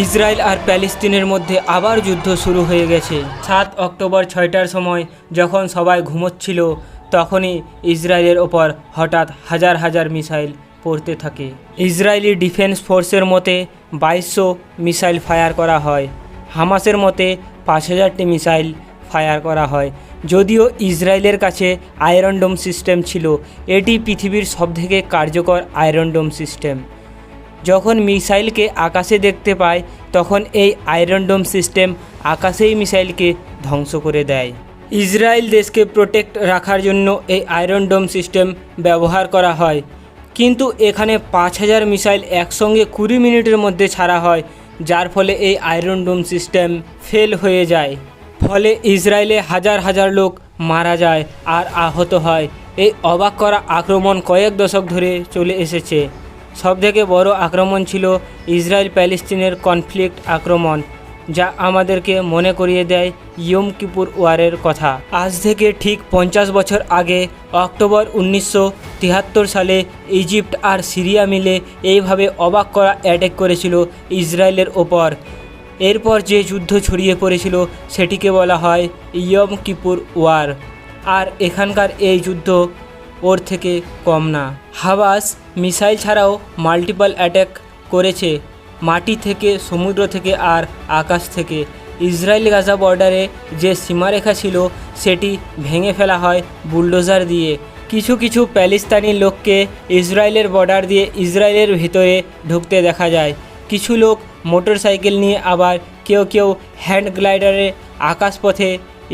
Israel আর প্যালেস্তিনের মধ্যে আবার যুদ্ধ শুরু হয়ে গেছে। 7 অক্টোবর 6টার সময় যখন সবাই ঘুমোচ্ছিল তখনই ইসরায়েলের ওপর হঠাৎ হাজার হাজার মিসাইল পড়তে থাকে। ইসরায়েলি ডিফেন্স ফোর্সের মতে 2200 মিসাইল ফায়ার করা হয়, হামাসের মতে 5000টি মিসাইল ফায়ার করা হয়। যদিও ইসরায়েলের কাছে আয়রন ডোম সিস্টেম ছিল, এটি পৃথিবীর সবথেকে কার্যকর আয়রন ডোম সিস্টেম। যখন মিসাইলকে আকাশে দেখতে পায় তখন এই আয়রন ডোম সিস্টেম আকাশেই মিসাইলকে ধ্বংস করে দেয়। ইসরায়েল দেশকে প্রোটেক্ট রাখার জন্য এই আয়রন ডোম সিস্টেম ব্যবহার করা হয়, কিন্তু এখানে 5000 মিসাইল একসঙ্গে 20 মিনিটের মধ্যে ছাড়া হয়, যার ফলে এই আয়রন ডোম সিস্টেম ফেল হয়ে যায়। ফলে ইসরায়েলে হাজার হাজার লোক মারা যায় আর আহত হয়। এই অবাক করা আক্রমণ কয়েক দশক ধরে চলে এসেছে। সবথেকে বড় আক্রমণ ছিল ইসরায়েল প্যালেস্তিনের কনফ্লিক্ট আক্রমণ, যা আমাদেরকে মনে করিয়ে দেয় ইয়ম কিপুর ওয়ারের কথা। আজ থেকে ঠিক 50 বছর আগে অক্টোবর 1973 সালে ইজিপ্ট আর সিরিয়া মিলে এইভাবে অবাক করা অ্যাটাক করেছিল ইসরায়েলের ওপর। এরপর যে যুদ্ধ ছড়িয়ে পড়েছিল সেটিকে বলা হয় ইয়ম কিপুর ওয়ার। আর এখানকার এই যুদ্ধ ওর থেকে কম না। হামাস মিসাইল ছাড়াও মাল্টিপল অ্যাটাক করেছে, মাটি থেকে, সমুদ্র থেকে আর আকাশ থেকে। ইসরায়েল গাজা বর্ডারে যে সীমারেখা ছিল সেটি ভেঙে ফেলা হয় বুলডোজার দিয়ে। কিছু কিছু প্যালেস্তানি লোককে ইসরায়েলের বর্ডার দিয়ে ইসরায়েলের ভিতরে ঢুকতে দেখা যায়। কিছু লোক মোটরসাইকেল নিয়ে, আবার কেউ কেউ হ্যান্ড গ্লাইডারে আকাশপথে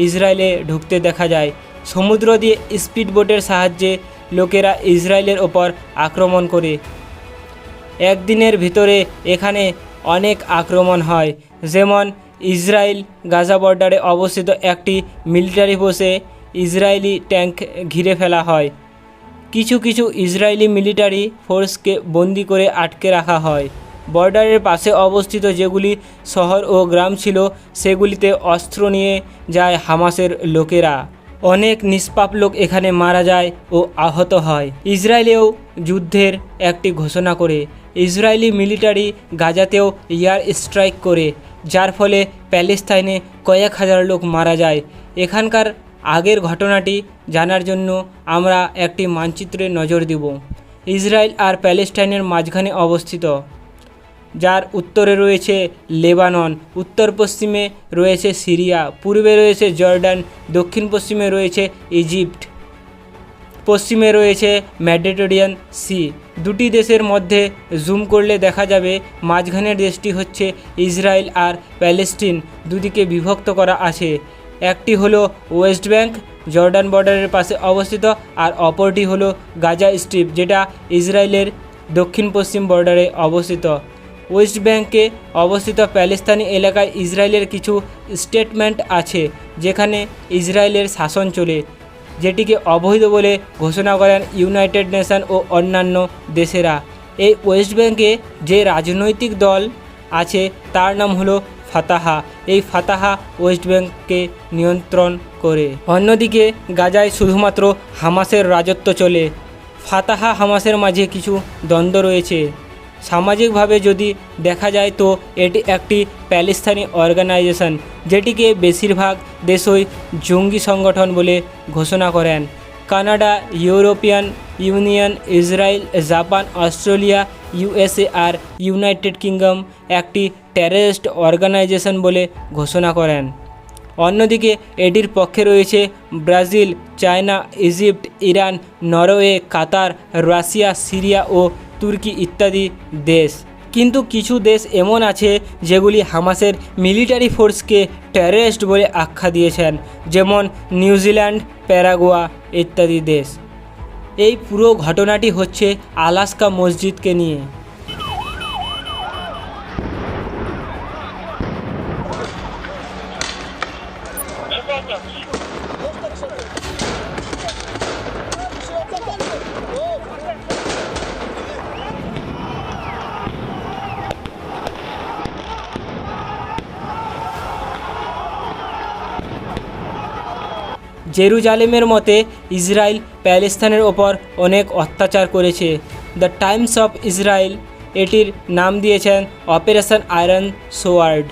ইসরায়েলে ঢুকতে দেখা যায়। সমুদ্র দিয়ে স্পিড বোটের সাহায্যে লোকেরা ইসরায়েলের ওপর আক্রমণ করে। একদিনের ভিতরে এখানে অনেক আক্রমণ হয়, যেমন ইসরায়েল গাজা বর্ডারে অবস্থিত একটি মিলিটারি পোস্টে ইসরায়েলি ট্যাঙ্ক ঘিরে ফেলা হয়। কিছু কিছু ইসরায়েলি মিলিটারি ফোর্সকে বন্দি করে আটকে রাখা হয়। বর্ডারের পাশে অবস্থিত যেগুলি শহর ও গ্রাম ছিল সেগুলিতে অস্ত্র নিয়ে যায় হামাসের লোকেরা। অনেক নিষ্পাপ লোক এখানে মারা যায় ও আহত হয়। ইসরায়েলেও যুদ্ধের একটি ঘোষণা করে। ইসরায়েলি মিলিটারি গাজাতেও এয়ার স্ট্রাইক করে, যার ফলে প্যালেস্তাইনে কয়েক হাজার লোক মারা যায়। এখানকার আগের ঘটনাটি জানার জন্য আমরা একটি মানচিত্রে নজর দিব। ইসরায়েল আর প্যালেস্টাইনের মাঝখানে অবস্থিত, যার উত্তরে রয়েছে লেবানন, উত্তর পশ্চিমে রয়েছে সিরিয়া, পূর্বে রয়েছে জর্ডান, দক্ষিণ পশ্চিমে রয়েছে ইজিপ্ট, পশ্চিমে রয়েছে মেডিটেরিয়ান সি। দুটি দেশের মধ্যে জুম করলে দেখা যাবে মাঝখানের দেশটি হচ্ছে ইসরায়েল আর প্যালেস্টিন দুদিকে বিভক্ত করা আছে। একটি হলো ওয়েস্ট ব্যাংক, জর্ডান বর্ডারের পাশে অবস্থিত, আর অপরটি হলো গাজা স্ট্রিপ, যেটা ইসরায়েলের দক্ষিণ পশ্চিম বর্ডারে অবস্থিত। ওয়েস্ট ব্যাংকে অবস্থিত প্যালেস্তানি এলাকায় ইসরায়েলের কিছু স্টেটমেন্ট আছে যেখানে ইসরায়েলের শাসন চলে, যেটিকে অবৈধ বলে ঘোষণা করেন ইউনাইটেড নেশন ও অন্যান্য দেশেরা। এই ওয়েস্ট ব্যাংকে যে রাজনৈতিক দল আছে তার নাম হলো ফাতাহা। এই ফাতাহা ওয়েস্ট ব্যাংককে নিয়ন্ত্রণ করে। অন্যদিকে গাজায় শুধুমাত্র হামাসের রাজত্ব চলে। ফাতাহা হামাসের মাঝে কিছু দ্বন্দ্ব রয়েছে। সামাজিকভাবে যদি দেখা যায় তো এটি একটি প্যালেস্তানি অর্গানাইজেশন, যেটিকে বেশিরভাগ দেশই জঙ্গি সংগঠন বলে ঘোষণা করেন। Canada, European Union, Israel, Japan, Australia, USA আর ইউনাইটেড কিংডম একটি টেররিস্ট অর্গানাইজেশন বলে ঘোষণা করেন। অন্যদিকে এটির পক্ষে রয়েছে Brazil, China, Egypt, Iran, Norway, Qatar, Russia, Syria ও তুর্কি ইত্যাদি দেশ। কিন্তু কিছু দেশ এমন আছে যেগুলি হামাসের মিলিটারি ফোর্সকে টেররিস্ট বলে আখ্যা দিয়েছেন, যেমন নিউজিল্যান্ড, প্যারাগুয়া ইত্যাদি দেশ। এই পুরো ঘটনাটি হচ্ছে আলাস্কা মসজিদকে নিয়ে। জেরুজালেমের মতে ইসরায়েল প্যালেস্তানের ওপর অনেক অত্যাচার করেছে। দ্য টাইমস অফ ইসরায়েল এটির নাম দিয়েছেন অপারেশন আয়রন সোয়ার্ড।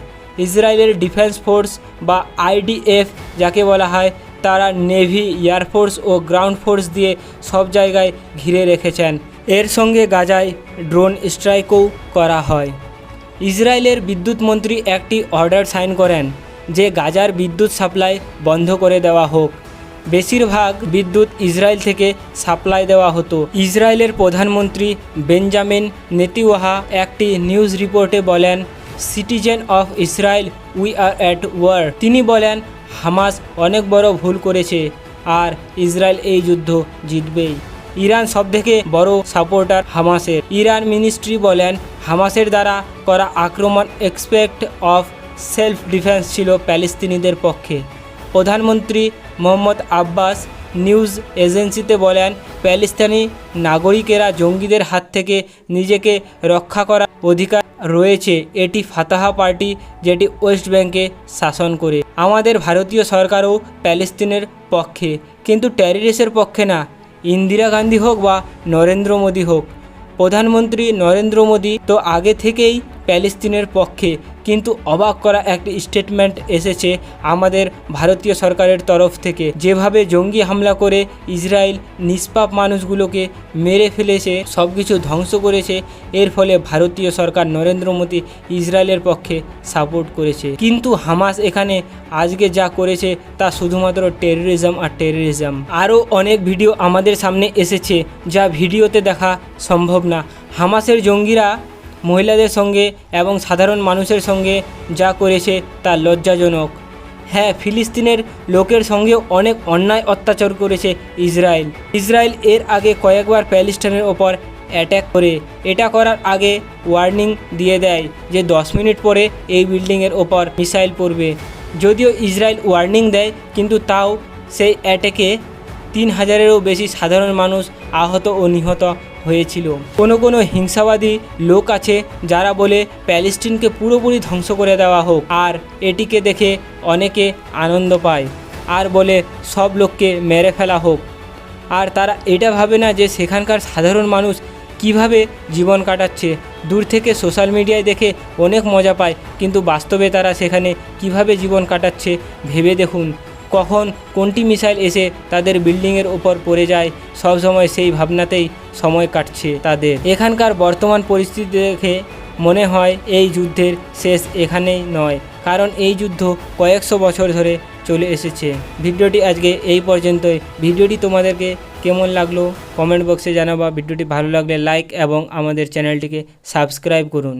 ইসরায়েলের ডিফেন্স ফোর্স বা আইডিএফ যাকে বলা হয়, তারা নেভি, এয়ারফোর্স ও গ্রাউন্ড ফোর্স দিয়ে সব জায়গায় ঘিরে রেখেছেন। এর সঙ্গে গাজায় ড্রোন স্ট্রাইকও করা হয়। ইসরায়েলের বিদ্যুৎ মন্ত্রী একটি অর্ডার সাইন করেন যে গাজার বিদ্যুৎ সাপ্লাই বন্ধ করে দেওয়া হোক। বেশিরভাগ বিদ্যুৎ ইসরায়েল থেকে সাপ্লাই দেওয়া হতো। ইসরায়েলের প্রধানমন্ত্রী বেঞ্জামিন নেতানিয়াহু একটি নিউজ রিপোর্টে বলেন, citizen of Israel we are at war. তিনি বলেন, হামাস অনেক বড় ভুল করেছে আর ইসরায়েল এই যুদ্ধ জিতবেই। ইরান সবথেকে বড় সাপোর্টার হামাসের। ইরান মিনিস্ট্রি বলেন, হামাসের দ্বারা করা আক্রমণ এক্সপেক্ট অফ সেলফ ডিফেন্স ছিল প্যালেস্তিনিদের পক্ষে। প্রধানমন্ত্রী মোহাম্মদ আব্বাস নিউজ এজেন্সিতে বলেন, প্যালেস্তিনি নাগরিকেরা জঙ্গিদের হাত থেকে নিজেকে রক্ষা করার অধিকার রয়েছে। এটি ফাতাহ পার্টি যেটি ওয়েস্ট ব্যাংকে শাসন করে। আমাদের ভারতীয় সরকারও প্যালেস্তিনের পক্ষে, কিন্তু টেররিস্টের পক্ষে না। ইন্দিরা গান্ধী হোক বা নরেন্দ্র মোদী হোক, প্রধানমন্ত্রী নরেন্দ্র মোদী তো আগে থেকেই প্যালেস্তিনের পক্ষে, কিন্তু অবাক করা একটি স্টেটমেন্ট এসেছে আমাদের ভারতীয় সরকারের তরফ থেকে। যেভাবে জঙ্গি হামলা করে ইসরায়েল নিষ্পাপ মানুষগুলোকে মেরে ফেলেছে, সব কিছু ধ্বংস করেছে, এর ফলে ভারতীয় সরকার নরেন্দ্র মোদী ইসরায়েলের পক্ষে সাপোর্ট করেছে। কিন্তু হামাস এখানে আজকে যা করেছে তা শুধুমাত্র টেররিজম আর টেররিজম। আরও অনেক ভিডিও আমাদের সামনে এসেছে যা ভিডিওতে দেখা সম্ভব না। হামাসের জঙ্গিরা মহিলাদের সঙ্গে এবং সাধারণ মানুষের সঙ্গে যা করেছে তা লজ্জাজনক। হ্যাঁ, ফিলিস্তিনের লোকের সঙ্গেও অনেক অন্যায় অত্যাচার করেছে ইসরায়েল এর আগে কয়েকবার প্যালেস্টাইনের ওপর অ্যাট্যাক করে। এটা করার আগে ওয়ার্নিং দিয়ে দেয় যে 10 মিনিট পরে এই বিল্ডিংয়ের ওপর মিসাইল পড়বে। যদিও ইসরায়েল ওয়ার্নিং দেয়, কিন্তু তাও সেই অ্যাট্যাকে 3000-এরও বেশি সাধারণ মানুষ আহত ও নিহত হয়েছিল। কোনো হিংসাবাদী লোক আছে যারা বলে প্যালেস্টিনকে পুরোপুরি ধ্বংস করে দেওয়া হোক, আর এটিকে দেখে অনেকে আনন্দ পায় আর বলে সব লোককে মেরে ফেলা হোক। আর তারা এটা ভাবে না যে সেখানকার সাধারণ মানুষ কিভাবে জীবন কাটাচ্ছে। দূর থেকে সোশ্যাল মিডিয়ায় দেখে অনেক মজা পায়, কিন্তু বাস্তবে তারা সেখানে কিভাবে জীবন কাটাচ্ছে ভেবে দেখুন। কখন কোনটি মিসাইল এসে তাদের বিল্ডিংয়ের ওপর পড়ে যায়, সব সময় সেই ভাবনাতেই সময় কাটছে তাদের। এখানকার বর্তমান পরিস্থিতি দেখে মনে হয় এই যুদ্ধের শেষ এখানেই নয়, কারণ এই যুদ্ধ কয়েকশো বছর ধরে চলে এসেছে। ভিডিওটি আজকে এই পর্যন্তই। ভিডিওটি তোমাদেরকে কেমন লাগলো কমেন্ট বক্সে জানাবা। ভিডিওটি ভালো লাগলে লাইক এবং আমাদের চ্যানেলটিকে সাবস্ক্রাইব করুন।